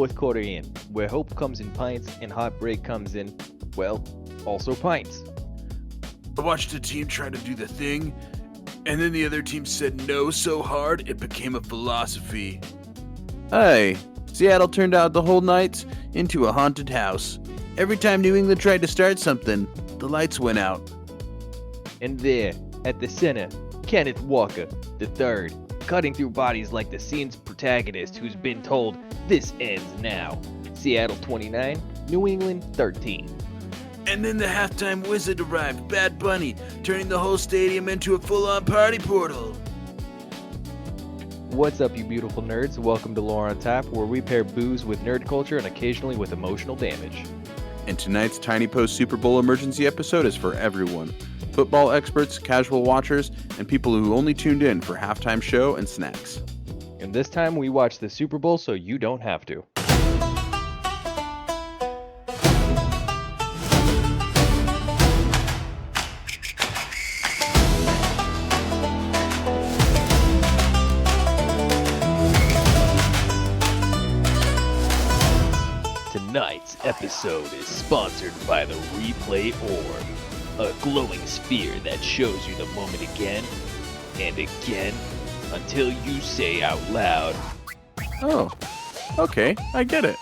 fourth quarter in, where hope comes in pints and heartbreak comes in, well, also pints. I watched a team try to do the thing, and then the other team said no so hard it became a philosophy. Hey, Seattle turned out the whole night into a haunted house. Every time New England tried to start something, the lights went out. And there, at the center, Kenneth Walker, the third, cutting through bodies like the scene's protagonist who's been told, this ends now. Seattle 29, New England 13. And then the halftime wizard arrived, Bad Bunny, turning the whole stadium into a full-on party portal. What's up, you beautiful nerds? Welcome to Lore on Tap, where we pair booze with nerd culture and occasionally with emotional damage. And tonight's Tiny Post Super Bowl emergency episode is for everyone. Football experts, casual watchers, and people who only tuned in for halftime show and snacks. And this time we watch the Super Bowl so you don't have to. Tonight's episode is sponsored by the Replay Orb, a glowing sphere that shows you the moment again and again until you say out loud, Oh, okay, I get it.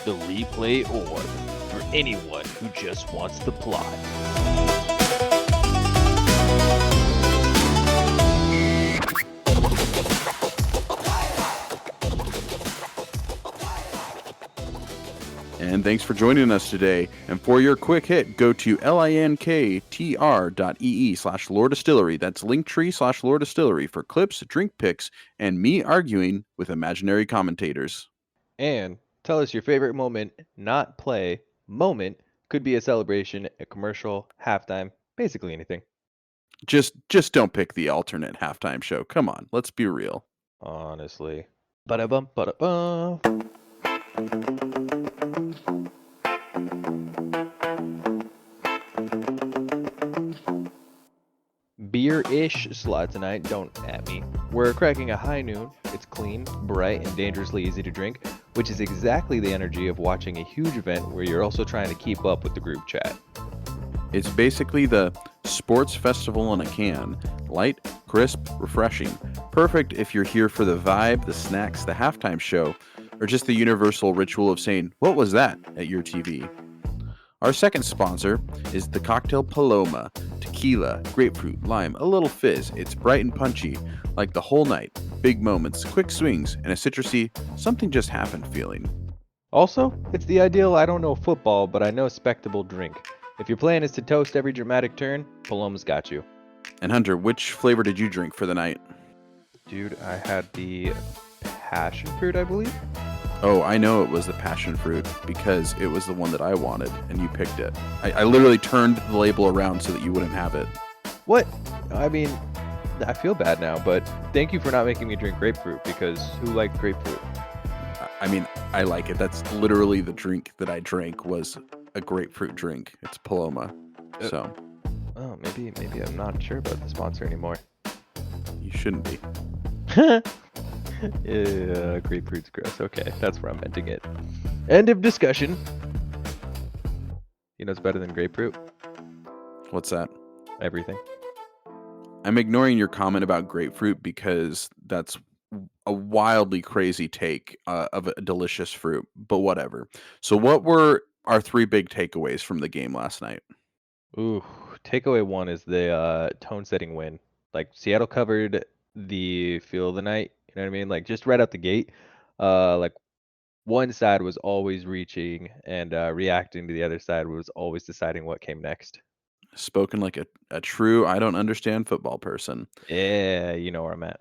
the Replay Orb, for anyone who just wants the plot. And thanks for joining us today. And for your quick hit, go to linktr.ee/lore distillery. That's linktree/lore distillery for clips, drink pics, and me arguing with imaginary commentators. And tell us your favorite moment, not play, moment. Could be a celebration, a commercial, halftime, basically anything. Just don't pick the alternate halftime show. Come on, let's be real. Honestly. Ba-da-bum, ba-da-bum. Beer-ish slot tonight, don't at me. We're cracking a high noon. It's clean, bright, and dangerously easy to drink, which is exactly the energy of watching a huge event where you're also trying to keep up with the group chat. It's basically the sports festival in a can. Light, crisp, refreshing. Perfect if you're here for the vibe, the snacks, the halftime show, or just the universal ritual of saying, "What was that?" at your TV. Our second sponsor is the cocktail Paloma. Tequila, grapefruit, lime, a little fizz. It's bright and punchy, like the whole night. Big moments, quick swings, and a citrusy, something just happened feeling. Also, it's the ideal I don't know football, but I know spectable drink. If your plan is to toast every dramatic turn, Paloma's got you. And Hunter, which flavor did you drink for the night? Dude, I had the passion fruit, I believe. Oh, I know it was the passion fruit because it was the one that I wanted and you picked it. I literally turned the label around so that you wouldn't have it. What? I mean, I feel bad now, but thank you for not making me drink grapefruit, because who liked grapefruit? I mean, I like it. That's literally the drink that I drank was a grapefruit drink. It's Paloma. So, Oh, maybe I'm not sure about the sponsor anymore. you shouldn't be. Yeah, grapefruit's gross. Okay, that's where I'm ending it. End of discussion. You know what's better than grapefruit? What's that? Everything. I'm ignoring your comment about grapefruit because that's a wildly crazy take of a delicious fruit, but whatever. So what were our three big takeaways from the game last night? Ooh, takeaway one is the tone-setting win. Like, Seattle covered the feel of the night. You know what I mean? Like, just right out the gate. Like, one side was always reaching and reacting to the other side was always deciding what came next. Spoken like a true I don't understand football person. Yeah, you know where I'm at.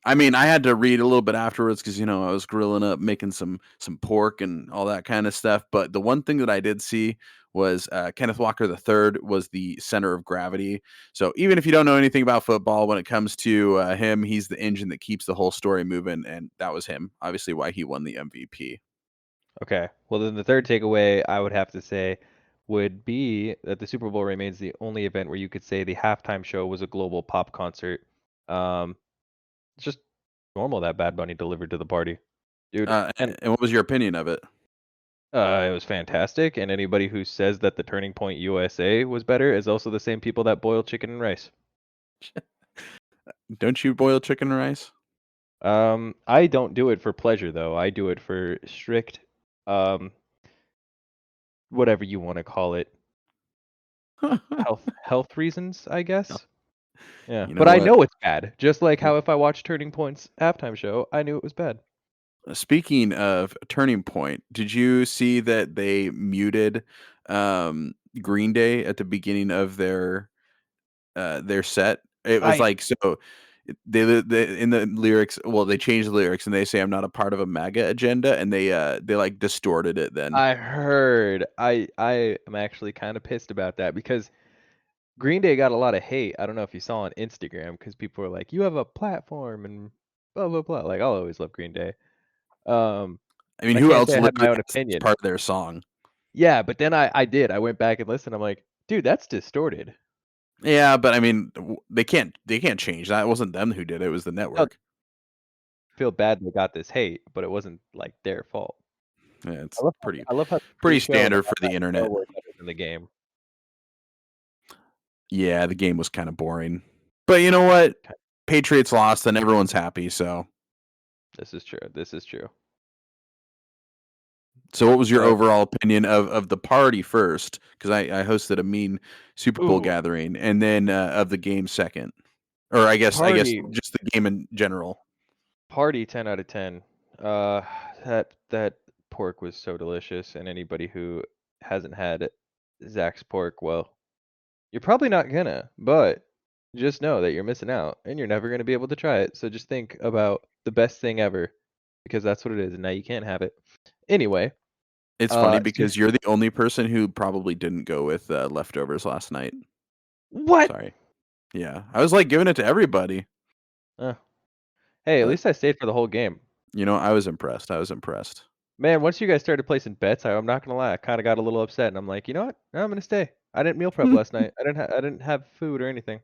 I mean, I had to read a little bit afterwards because, I was grilling up, making some pork and all that kind of stuff. But the one thing that I did see was Kenneth Walker III was the center of gravity. So even if you don't know anything about football, when it comes to him, he's the engine that keeps the whole story moving. And that was him, obviously, why he won the MVP. Okay. Well, then the third takeaway I would have to say would be that the Super Bowl remains the only event where you could say the halftime show was a global pop concert. It's just normal that Bad Bunny delivered to the party. dude. And And what was your opinion of it? it was fantastic. And anybody who says that the Turning Point USA was better is also the same people that boil chicken and rice. Don't you boil chicken and rice? I don't do it for pleasure though. I do it for strict, um, whatever you want to call it, health reasons, I guess. Yeah, You know but I what? know it's bad. Just like how if I watched Turning Point's halftime show, I knew it was bad. Speaking of Turning Point, did you see that they muted Green Day at the beginning of their set? It was I like so they in the lyrics. Well, they changed the lyrics and they say I'm not a part of a MAGA agenda, and they like distorted it. Then I heard. I am actually kind of pissed about that because Green Day got a lot of hate. I don't know if you saw on Instagram because people were like, "You have a platform and blah blah blah." Like I'll always love Green Day. Um, I mean, I who can't else say I had my literally own has this opinion. part of their song? Yeah, but then I did. I went back and listened. I'm like, dude, that's distorted. Yeah, but I mean, they can't change that. It wasn't them who did it. It was the No, network. I feel bad they got this hate, but it wasn't like their fault. Yeah, I it's love pretty I love how the pretty pre-show and the standard for the halftime show internet. were better than the game. Yeah, the game was kind of boring. But you know what? Patriots lost and everyone's happy, so This is true. This is true. so what was your But overall opinion of the party first? Because I hosted a mean Super Bowl ooh, gathering, and then of the game second. Or I guess party just the game in general. party 10 out of 10. Uh that pork was so delicious and anybody who hasn't had Zach's pork, well, you're probably not gonna, but just know that you're missing out and you're never gonna be able to try it. So just think about the best thing ever because that's what it is and now you can't have it. Anyway, It's funny so because you're the only person who probably didn't go with leftovers last night. what? Sorry. Yeah, I was like giving it to everybody, Uh, hey, at but least I stayed for the whole game. I was impressed. I was impressed. Man, once you guys started placing bets, I'm not gonna lie, I kind of got a little upset, and I'm like, you know what? No, I'm gonna stay. I didn't meal prep last night. I didn't have food or anything.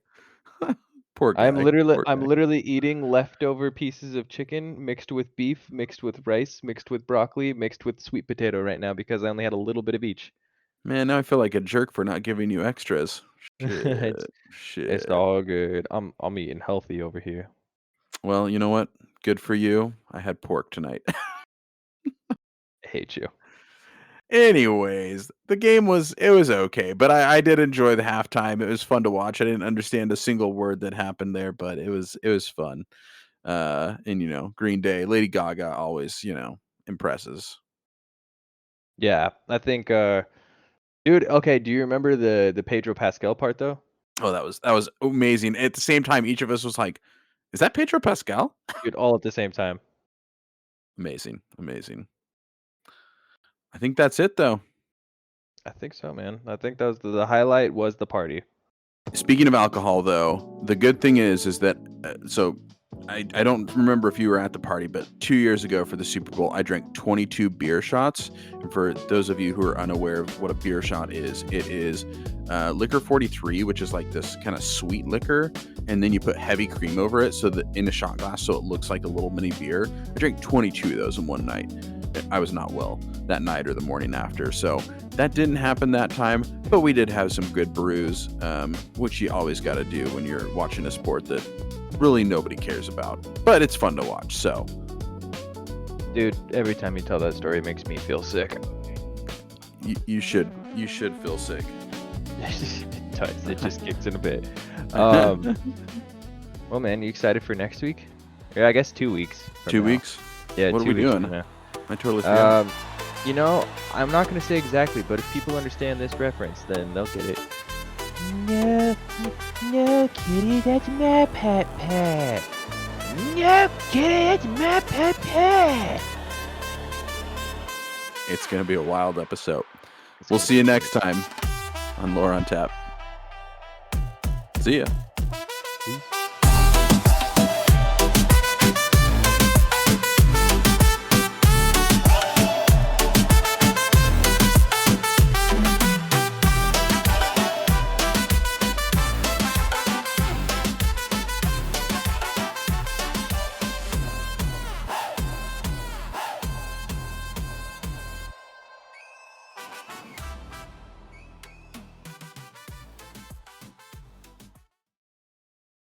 Poor guy. Poor I'm guy. literally eating leftover pieces of chicken mixed with beef, mixed with rice, mixed with broccoli, mixed with sweet potato right now because I only had a little bit of each. Man, now I feel like a jerk for not giving you extras. It's Shit. it's Shit. all good. I'm eating healthy over here. Well, you know what? Good for you. I had pork tonight. I hate you. Anyways, the game was okay, but I did enjoy the halftime. It was fun to watch. I didn't understand a single word that happened there, but it was fun. And Green Day, Lady Gaga always, impresses. Yeah, I think dude, okay, do you remember the Pedro Pascal part though? Oh, that was amazing. At the same time, each of us was like, "Is that Pedro Pascal?" Dude, all at the same time. Amazing, amazing. I think that's it though. I think so, man. I think that was the highlight was the party. Speaking of alcohol, though, the good thing is that so I don't remember if you were at the party, but 2 years ago for the Super Bowl, I drank 22 beer shots. And for those of you who are unaware of what a beer shot is, it is liquor 43, which is like this kind of sweet liquor, and then you put heavy cream over it so that in a shot glass, so it looks like a little mini beer. I drank 22 of those in one night. I was not well that night or the morning after, so that didn't happen that time, but we did have some good brews, which you always got to do when you're watching a sport that really nobody cares about, but it's fun to watch. So, Dude, every time you tell that story, it makes me feel sick. you should feel sick. It does. It just kicks in a bit. Well, man, you excited for next week? Yeah, I guess 2 weeks. From 2 now. weeks? Yeah, What are 2 we weeks doing? from now. I totally forgot. I'm not gonna say exactly, but if people understand this reference, then they'll get it. No, no, kitty, that's my pet. No, kitty, that's my pet. It's gonna be a wild episode. We'll see you next time on Lore on Tap. See ya.